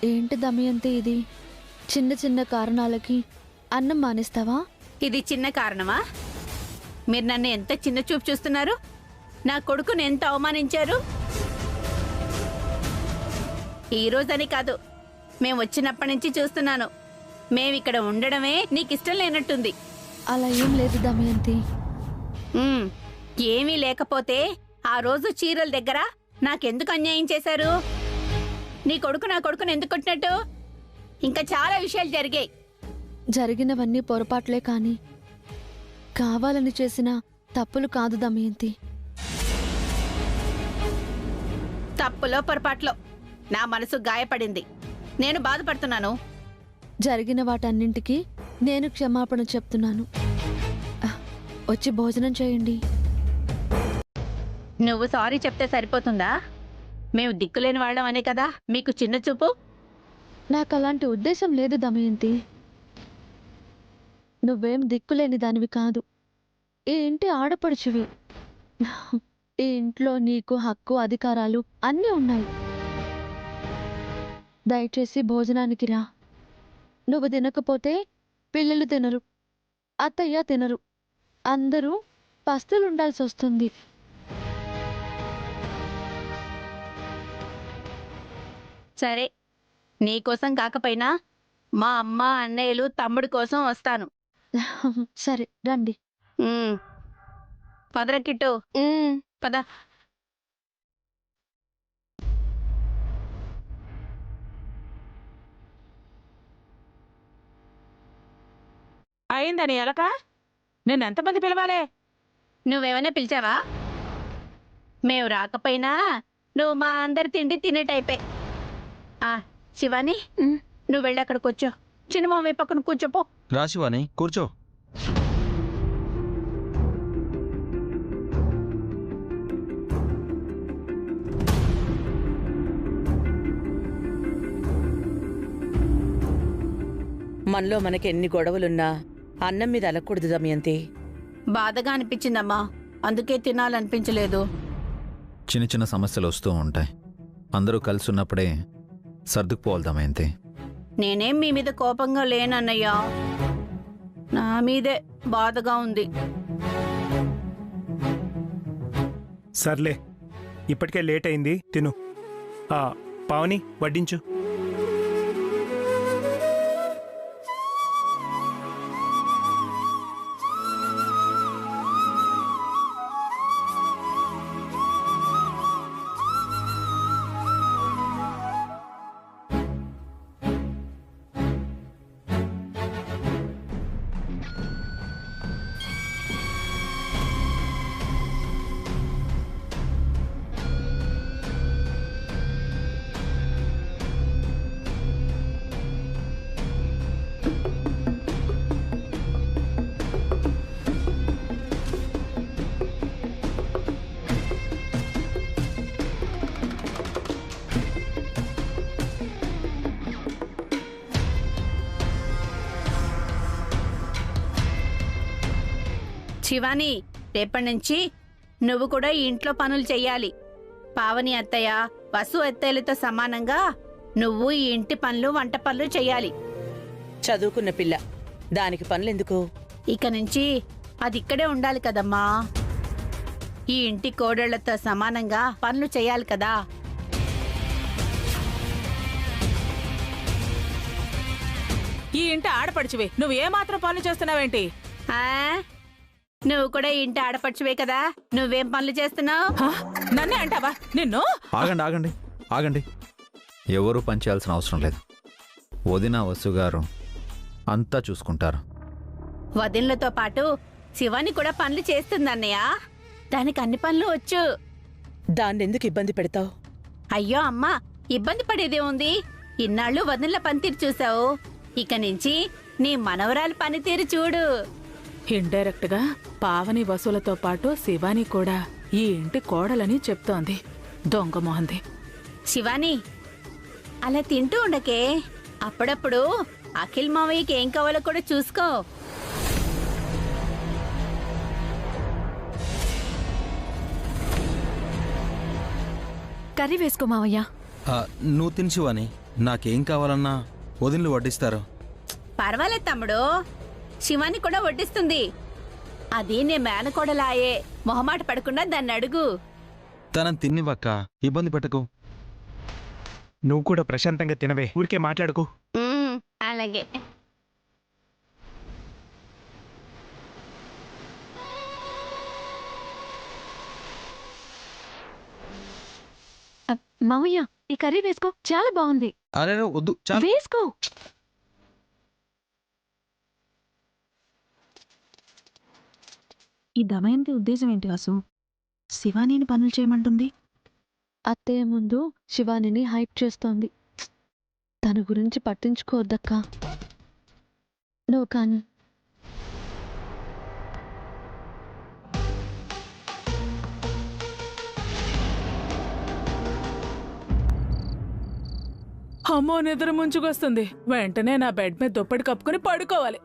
ఏంటి దమయంతి ఇది? చిన్న చిన్న కారణాలకి అన్నం మానేస్తావా? ఇది చిన్న కారణమా? మీరు నన్ను ఎంత చిన్న చూపు చూస్తున్నారు? నా కొడుకుని ఎంత అవమానించారు. ఈ రోజని కాదు, మేము వచ్చినప్పటి నుంచి చూస్తున్నాను. మేమిక్కడ ఉండడమే నీకిష్టం లేనట్టుంది. అలా ఏం లేదు దమయంతి. ఏమీ లేకపోతే ఆ రోజు చీరల దగ్గర నాకెందుకు అన్యాయం చేశారు? నీ కొడుకు నా కొడుకుని ఎందుకు కొట్టినట్టు? ఇంకా చాలా విషయాలు జరిగాయి. జరిగినవన్నీ పొరపాట్లే కాని కావాలని చేసిన తప్పులు కాదు దమయంతి. తప్పులో పొరపాట్లో నా మనసు గాయపడింది. నేను బాధపడుతున్నాను. జరిగిన వాటన్నింటికి నేను క్షమాపణ చెప్తున్నాను. వచ్చి భోజనం చేయండి. నువ్వు సారీ చెప్తే సరిపోతుందా? మేము దిక్కులేని వాళ్ళం అనే కదా మీకు చిన్న చూపు? నాకు అలాంటి ఉద్దేశం లేదు దమయంతి. నువ్వేం దిక్కులేని దానివి కాదు. ఈ ఇంటి ఆడపడుచువి. ఈ ఇంట్లో నీకు హక్కు అధికారాలు అన్నీ ఉన్నాయి. దయచేసి భోజనానికి రా. నువ్వు తినకపోతే పిల్లలు తినరు, అత్తయ్య తినరు, అందరూ పస్తులుండాల్సి వస్తుంది. సరే, నీకోసం కాకపోయినా మా అమ్మ అన్నయ్యలు తమ్ముడి కోసం వస్తాను. సరే రండి. పదరా కిట్టు, పద. అయిందని ఎలక నేనెంతమంది పిలవాలే? నువ్వేమైనా పిలిచావా? మేము రాకపోయినా నువ్వు మా అందరి తిండి తినే టైపే. శివాని, నువ్వు వెళ్ళి అక్కడ కూర్చో. చిన్నమామ పక్కన కూర్చోపో. రా శివాని, కూర్చో. మనలో మనకి ఎన్ని గొడవలున్నా అన్నం మీద అలకూడదు దమయంతి. బాధగా అనిపించిందమ్మా, అందుకే తినాలనిపించలేదు. చిన్న చిన్న సమస్యలు వస్తూ ఉంటాయి. అందరూ కలిసి ఉన్నప్పుడే సర్దుకుపోవాలి దమయంతి. నేనేం మీ మీద కోపంగా లేనన్నయ్యా, నా మీదే బాధగా ఉంది. సర్లే, ఇప్పటికే లేట్ అయింది, తిను. పావని వడ్డించు. శివాని, రేపటి నుంచి నువ్వు కూడా ఈ ఇంట్లో పనులు చెయ్యాలి. పావని అత్తయ్య, వసు అత్తయ్యలతో సమానంగా నువ్వు ఈ ఇంటి పనులు, వంట పనులు చెయ్యాలి. చదువుకున్న పిల్ల, దానికి పనులెందుకు? ఇక నుంచి అది ఇక్కడే ఉండాలి కదమ్మా. ఈ ఇంటి కోడళ్లతో సమానంగా పనులు చెయ్యాలి కదా. ఈ ఇంటి ఆడపడిచివే, నువ్వు ఏమాత్రం పనులు చేస్తున్నావేంటి? నువ్వు కూడా ఈ ఇంటి ఆడపడుచువే కదా, నువ్వేం పనులు చేస్తున్నావు? నన్నే అంటావా? నిన్ను. ఆగండి ఆగండి ఆగండి, ఎవరూ పని చేయాల్సిన అవసరం లేదు. వదిన వసు గారు అంతా చూసుకుంటారు. వదినలతో పాటు శివాని కూడా పనులు చేస్తుందన్నయ్య. దానికి అన్ని పనులు వచ్చు. దాన్నెందుకు ఇబ్బంది పెడతావు? అయ్యో అమ్మా, ఇబ్బంది పడేదే ఉంది. ఇన్నాళ్ళు వదినల పనితీరు చూసావు, ఇక నుంచి నీ మనవరాలు పనితీరు చూడు. ఇండైరెక్ట్ గా పావని వసూలతో పాటు శివాని కూడా ఈ ఇంటి కోడలని చెప్తోంది. దొంగ మొహంది. శివాని, అలా తింటూ ఉండకే. అప్పుడప్పుడు అఖిల్ మావయ్యకి ఏం కావాలో కూడా చూసుకో. కర్రీ వేసుకో మావయ్య. నువ్వు తిని శివాని, నాకేం కావాలన్నా వదినలు వడ్డిస్తారు. పర్వాలేదు తమ్ముడు, శివాని కూడా వడ్డిస్తుంది. అది నే మేనకోడలాయే, మొహమాట పడకుండా దాన్ని అడుగు. తనని తిన్నివక్క, ఇబ్బంది పెట్టకు. నువ్వు కూడా ప్రశాంతంగా తినవే, ఊరికే మాట్లాడుకో. అలాగే. మావయ్య, ఈ కర్రీ వేసుకో, చాలా బాగుంది. అరే వద్దు, చాలు. వేసుకో. ఈ దమయంతి ఉద్దేశం ఏంటి వాసు? శివానీని పనులు చేయమంటుంది. అత్తయ్య ముందు శివానిని హైప్ చేస్తోంది. తన గురించి పట్టించుకోవద్దక్కా. నువ్వు కానీ. అమ్మో, నిద్ర ముంచుకొస్తుంది. వెంటనే నా బెడ్ మీద దుప్పటి కప్పుకొని పడుకోవాలి.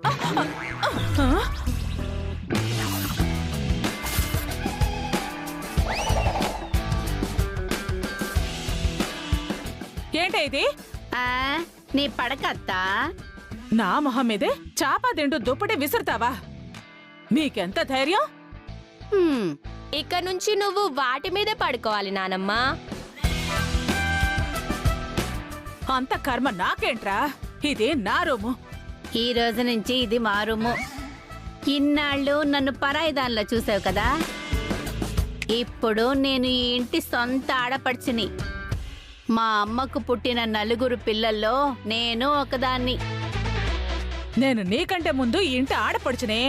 ఏంటి ఇది? నీ పడకత్తా? నా మొహం మీదే చాపా తింటూ దుప్పటి విసురుతావా? నీకెంత ధైర్యం? ఇక నుంచి నువ్వు వాటి మీదే పడుకోవాలి నానమ్మా. అంత కర్మ నాకేంట్రా? ఇది నా రూము. ఈ రోజు నుంచి ఇది మా రూము. ఇన్నాళ్ళు నన్ను పరాయి దానిలో చూసావు కదా, ఇప్పుడు నేను ఈ ఇంటి సొంత ఆడపడుచుని. మా అమ్మకు పుట్టిన 4 పిల్లల్లో నేను ఒకదాన్ని. నేను నీకంటే ముందు ఈ ఇంటి ఆడపడుచునే.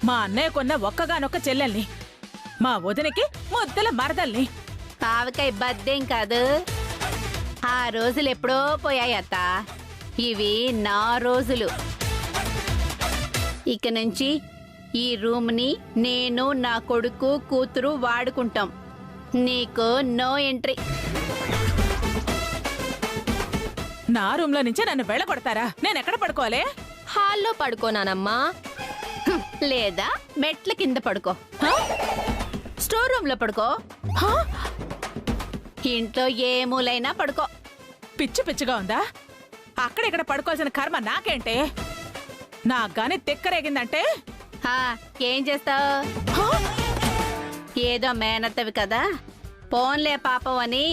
మా అన్నయ్య కొన్న ఒక్కగానొక్క చెల్లెల్ని, మా వదినకి ముద్దల మరదల్ని. ఆవకాయ బద్దేం కాదు, ఆ రోజులు ఎప్పుడో పోయాయి అత్త. ఇవి నా రోజులు. ఇక నుంచి ఈ రూమ్ని నేను, నా కొడుకు, కూతురు వాడుకుంటాం. నీకు నో ఎంట్రీ. నా రూమ్ లో నుంచి నన్ను వెళ్ళగొడతారా? నేనెక్కడ పడుకోవాలి? హాల్లో పడుకోనానమ్మా. లేదా మెట్ల కింద పడుకో, స్టోర్ రూమ్ లో పడుకో, ఇంట్లో ఏ మూలైనా పడుకో. పిచ్చి పిచ్చిగా ఉందా? అక్కడిక్కడ పడుకోవాల్సిన కర్మ నాకేంటే? నాకు గాని తిక్కరేగిందంటే ఏం చేస్తావు? ఏదో మేనత్తవి కదా, పోన్లే పాపం అని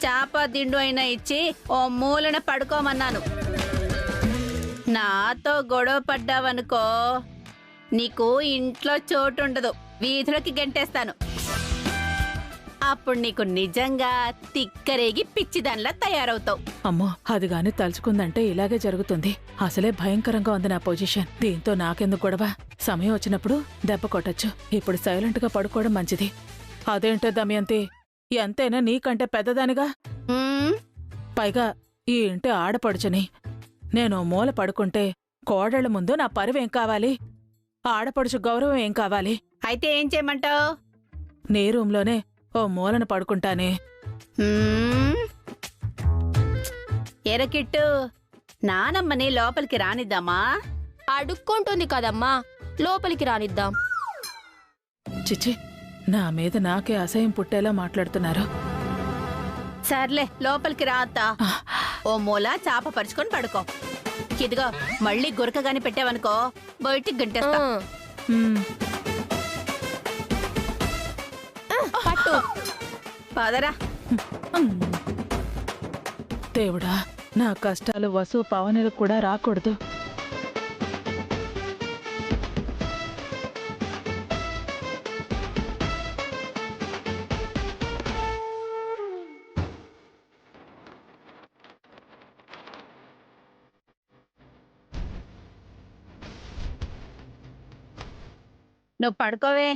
చాప దిండు అయినా ఇచ్చి ఓ మూలన పడుకోమన్నాను. నాతో గొడవ పడ్డావనుకో, నీకు ఇంట్లో చోటుండదు, వీధిలోకి గెంటేస్తాను. అప్పుడు నీకు నిజంగా తిక్కరేగి పిచ్చిదానిలా తయారవుతావు. అమ్మో, అది గాని తలుచుకుందంటే ఇలాగే జరుగుతుంది. అసలే భయంకరంగా ఉంది నా పొజిషన్. దీంతో నాకెందుకు గొడవ? సమయం వచ్చినప్పుడు దెబ్బ కొట్టచ్చు. ఇప్పుడు సైలెంట్ గా పడుకోవడం మంచిది. అదేంటో దమయంతి, ఎంతైనా నీకంటే పెద్దదానిగా. పైగా ఈ ఇంటి ఆడపడుచుని. నేను మూల పడుకుంటే కోడళ్ల ముందు నా పరువేం కావాలి? ఆడపడుచు గౌరవం ఏం కావాలి? అయితే ఏం చేయమంటావు? నీ రూంలోనే ఓ మూలన పడుకుంటానే. ఎరకిట్టు, నానమ్మని లోపలికి రానిద్దామా? అడుక్కుంటుంది కదమ్మా, లోపలికి రానిద్దాం. చిచి, నా మీద నాకే అసహ్యం పుట్టేలా మాట్లాడుతున్నారు. సర్లే, లోపలికి రా అత్తా. ఓ మూల చాప పరుచుకొని పడుకో. ఇదిగో, మళ్ళీ గురకగాని పెట్టావనుకో బయటికి గంటేస్తా. పట్టు. పదరా. దేవుడా, నా కష్టాలు వసు పవనులకు కూడా రాకూడదు. నువ్వు పడుకోవే.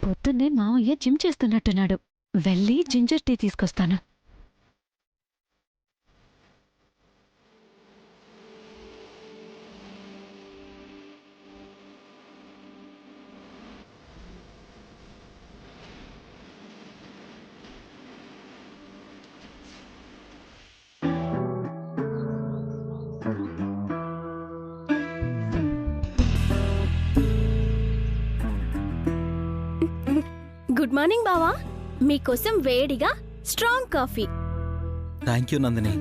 పొద్దున్నే మావయ్య జిమ్ చేస్తున్నట్టున్నాడు. వెళ్ళి జింజర్ టీ తీసుకొస్తాను. గుడ్ మార్నింగ్ బావా. మీకోసం వేడిగా strong coffee. Thank you Nandini.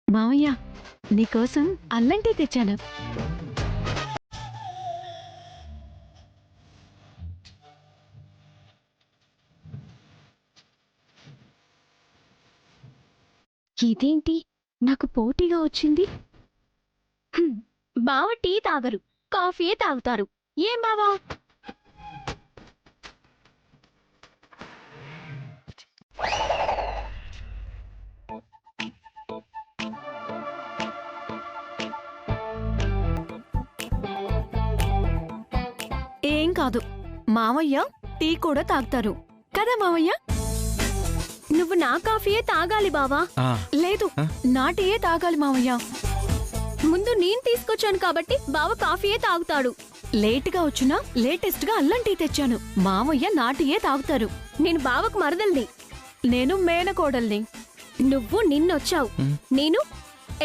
మావయ్య, నీకోసం అల్లం టీ తెచ్చాను. ఇదేంటి నాకు పోటీగా వచ్చింది? బావ టీ తాగరు, కాఫీయే తాగుతారు. ఏం బావా? ఏం కాదు, మావయ్య టీ కూడా తాగుతారు కదా మావయ్య? నువ్వు నా కాఫీయే తాగాలి బావా. ఆ, లేదు, నా టీయే తాగాలి మావయ్య. ముందు నేను తీసుకొచ్చాను కాబట్టి బావ కాఫీయే తాగుతాడు. లేటుగా వచ్చినా లేటెస్ట్ గా అల్లం టీ తెచ్చాను. మావయ్య నా టీయే తాగుతారు. నేను బావకు మరదల్ని. నేను మేనకోడల్ని. నువ్వు నిన్నొచ్చావు, ఉమ్. నేను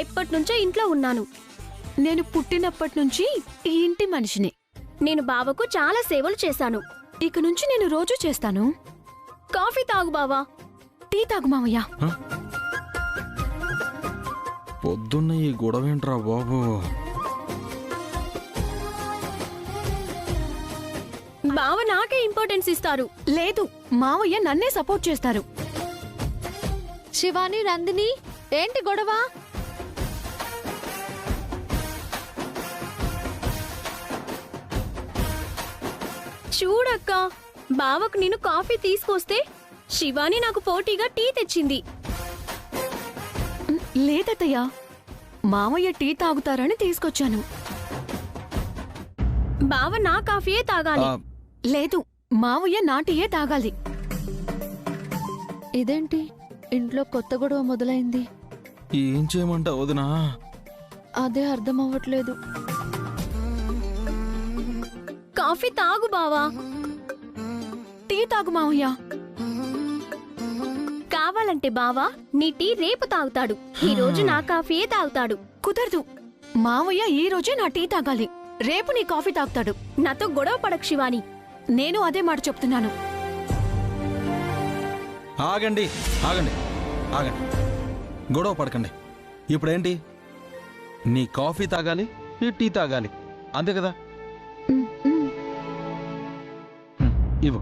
ఎప్పటినుంచో ఇంట్లో ఉన్నాను. నేను పుట్టినప్పటి నుంచి ఈ ఇంటి మనిషిని. నేను బావకు చాలా సేవలు చేశాను. ఇక నుంచి నేను రోజూ చేస్తాను. కాఫీ తాగు బావా. టీ తాగు మావయ్య. పొద్దున్న ఈ గొడవేంట్రా బాబు. బావ నాకే ఇంపార్టెన్స్ ఇస్తారు. లేదు, మావయ్య నన్నే సపోర్ట్ చేస్తారు. శివాని, నందిని, ఏంటి గొడవ? చూడక్క, బావకు నేను కాఫీ తీసుకొస్తే శివాని నాకు పోటీగా టీ తెచ్చింది. లేదత్తయ్య, మావయ్య టీ తాగుతారని తీసుకొచ్చాను. బావ నా కాఫీయే తాగాలి. ఆ, లేదు, మావయ్య నా టీయే తాగాలి. ఇదేంటి ఇంట్లో కొత్త గొడవ మొదలైంది? ఏం చేయమంటావు వదినా? అదే అర్థం అవ్వట్లేదు. కాఫీ తాగు బావా. టీ తాగు మావయ్య. కావాలంటే బావా నీ టీ రేపు తాగుతాడు. ఈ రోజు నా కాఫీయే తాగుతాడు. కుదరదు, మావయ్య ఈ రోజే నా టీ తాగాలి. రేపు నీ కాఫీ తాగుతాడు. నాతో గొడవ పడకు శివాని. నేను అదే మాట చెప్తున్నాను. ఆగండి ఆగండి ఆగండి, గొడవ పడకండి. ఇప్పుడేంటి? నీ కాఫీ తాగాలి, నీ టీ తాగాలి, అంతే కదా? ఇవ్వు.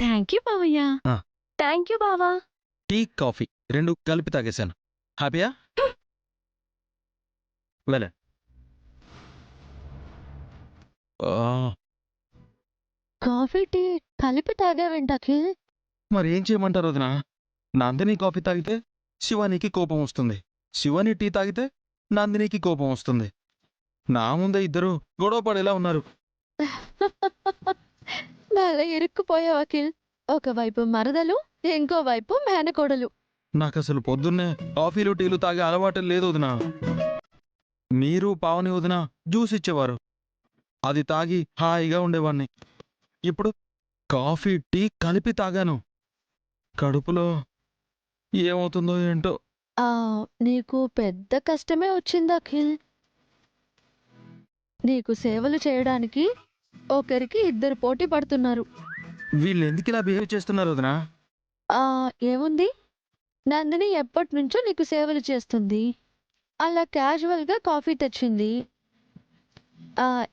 థ్యాంక్ యూ మావయ్య. థ్యాంక్ యూ బావా. టీ కాఫీ రెండు కలిపి తాగేశాను. హ్యాపీయా? వెళ్ళ. కాఫీ టీ కలిపి తాగావేంటి అఖిల్? మరి ఏం చేయమంటారు వదినా? నందిని కాఫీ తాగితే శివానికి కోపం వస్తుంది, శివాని టీ తాగితే నందినికి కోపం వస్తుంది. నా ముందే ఇద్దరు గొడవ పడేలా ఉన్నారు. బాగా ఇరుక్కుపోయావు అఖిల్. ఒకవైపు మరదలు, ఇంకోవైపు మేనకోడలు. నాకు అసలు పొద్దున్నే కాఫీలు టీలు తాగే అలవాటు లేదు వదినా. మీరు పావని వదినా జ్యూస్ ఇచ్చేవారు, అది తాగి హాయిగా ఉండేవాణ్ణి. ఇప్పుడు కాఫీ టీ కలిపి తాగాను. కడుపులో ఏమవుతుందో ఏంటో. నీకు పెద్ద కష్టమే వచ్చింది అఖిల్. నీకు సేవలు చేయడానికి ఒకరికి ఇద్దరు పోటీ పడుతున్నారు. వీళ్ళు ఎందుకు ఇలా బిహేవ్ చేస్తున్నారు వదినా? ఏముంది, నందిని ఎప్పటి నుంచో నీకు సేవలు చేస్తుంది. అలా క్యాజువల్గా కాఫీ తెచ్చింది.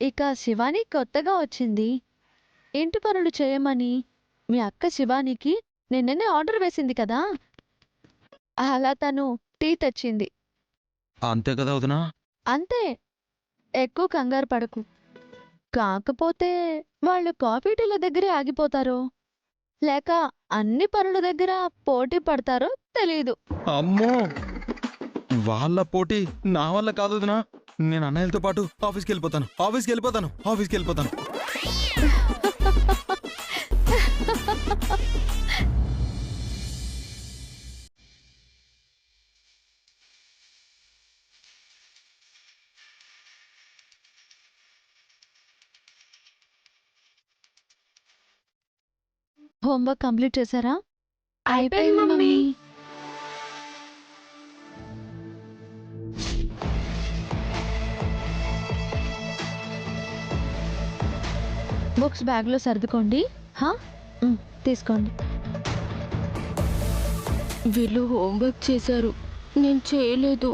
ఇక శివాని కొత్తగా వచ్చింది. ఇంటి పనులు చేయమని మీ అక్క శివానికి నిన్ననే ఆర్డర్ వేసింది కదా, అలా తను టీ తెచ్చింది. అంతే కదా వదినా? అంతే, ఎక్కువ కంగారు పడకు. కాకపోతే వాళ్ళు కాఫీ టీల దగ్గరే ఆగిపోతారో లేక అన్ని పనుల దగ్గర పోటీ పడతారో తెలీదు. అమ్మో, వాళ్ళ పోటీ నా వల్ల కాదు వదినా. నేను అన్నయ్యలతో పాటు ఆఫీస్కి వెళ్ళిపోతాను. హోంవర్క్ కంప్లీట్ చేశారా? అయిపోయింది మమ్మీ. బుక్స్ బ్యాగ్లో సర్దుకోండి. తీసుకోండి. వీళ్ళు హోంవర్క్ చేశారు, నేను చేయలేదు.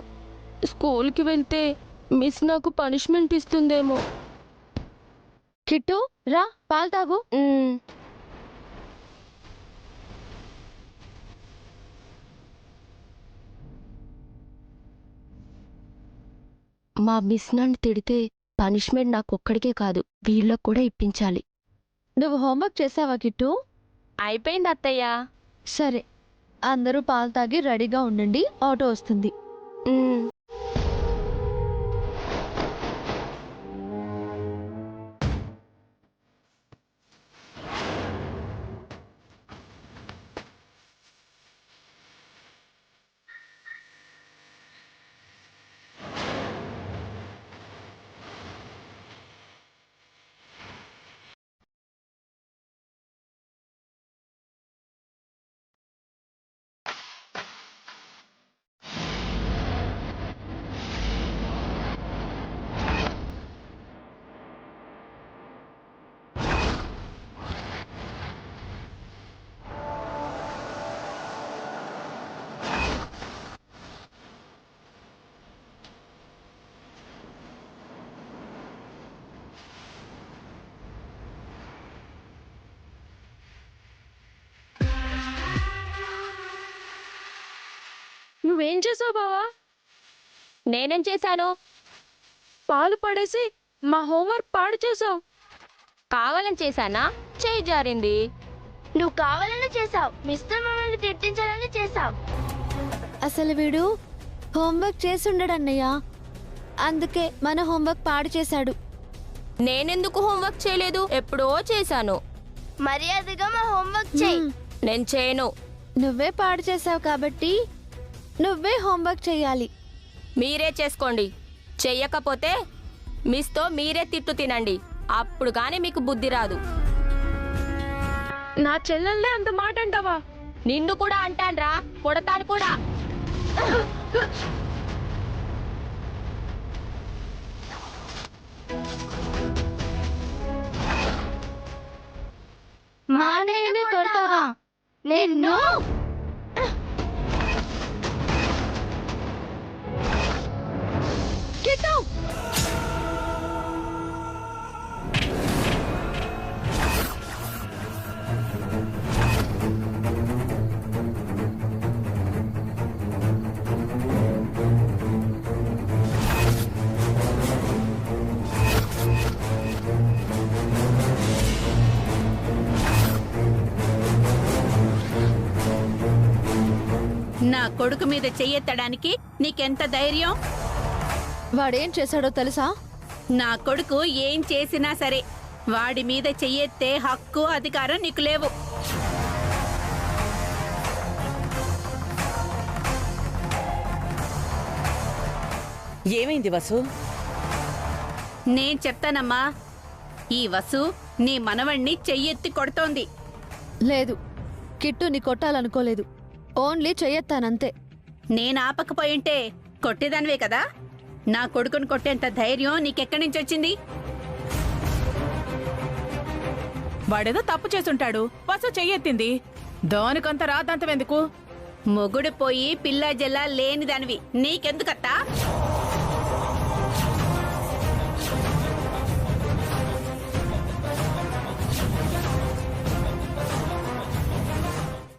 స్కూల్కి వెళ్తే మిస్ నాకు పనిష్మెంట్ ఇస్తుందేమో. కిట్టు రా, పాలు తాగు. మా మిస్ నన్ను తిడితే పనిష్మెంట్ నాకొక్కడికే కాదు, వీళ్ళకు కూడా ఇప్పించాలి. నువ్వు హోంవర్క్ చేసావా కిట్టు? అయిపోయింది అత్తయ్య. సరే, అందరూ పాలు తాగి రెడీగా ఉండండి, ఆటో వస్తుంది. నువ్వేం చేసావు బావా? నేనేం చేశాను? పాలు పడేసి మా హోంవర్క్ పాడు చేసావు. కావాలని చేశానా? చేయి జారింది. నువ్వు కావాలని చేసావు, మిస్టర్ మమ్మల్ని తిట్టించాలని చేసావు. అసలు వీడు హోంవర్క్ చేసి ఉండడన్నయ్య, అందుకే మన హోంవర్క్ పాడు చేశాడు. నేనెందుకు హోంవర్క్ చేయలేదు? ఎప్పుడో చేశాను. మర్యాదగా మా హోంవర్క్ చేయి. నేను చేయను. నువ్వే పాడు చేసావు కాబట్టి నువ్వే హోంవర్క్ చెయ్యాలి. మీరే చేసుకోండి. చెయ్యకపోతే మిస్తో మీరే తిట్టు తినండి, అప్పుడు కానీ మీకు బుద్ధి రాదు. నా చెల్లెల్నే అంత మాట అంటావా? నిన్ను కూడా అంటాన్రా, కొడతాను కూడా. మా అన్నయ్యని కొడతావా? నిన్ను నా కొడుకు మీద చెయ్యెత్తడానికి నీకెంత ధైర్యం? వాడేం చేశాడో తెలుసా? నా కొడుకు ఏం చేసినా సరే వాడి మీద చెయ్యెత్తే హక్కు అధికారం నీకు లేవు. ఏమైంది వసు? నేను చెప్తానమ్మా, ఈ వసు నీ మనవణ్ణి చెయ్యెత్తి కొడుతోంది. లేదు, కిట్టుని కొట్టాలనుకోలేదు, ఓన్లీ చెయ్యొత్తానంతే. నేను ఆపకపోయింటే కొట్టేదానివే కదా. నా కొడుకుని కొట్టేంత ధైర్యం నీకెక్కడి నుంచి వచ్చింది? వాడేదో తప్పు చేసుంటాడు, వసు చెయ్యెత్తింది, దానికంత రాద్దంతం ఎందుకు? మొగుడు పోయి పిల్ల జల్లా లేనిదానివి నీకెందుకత్తా?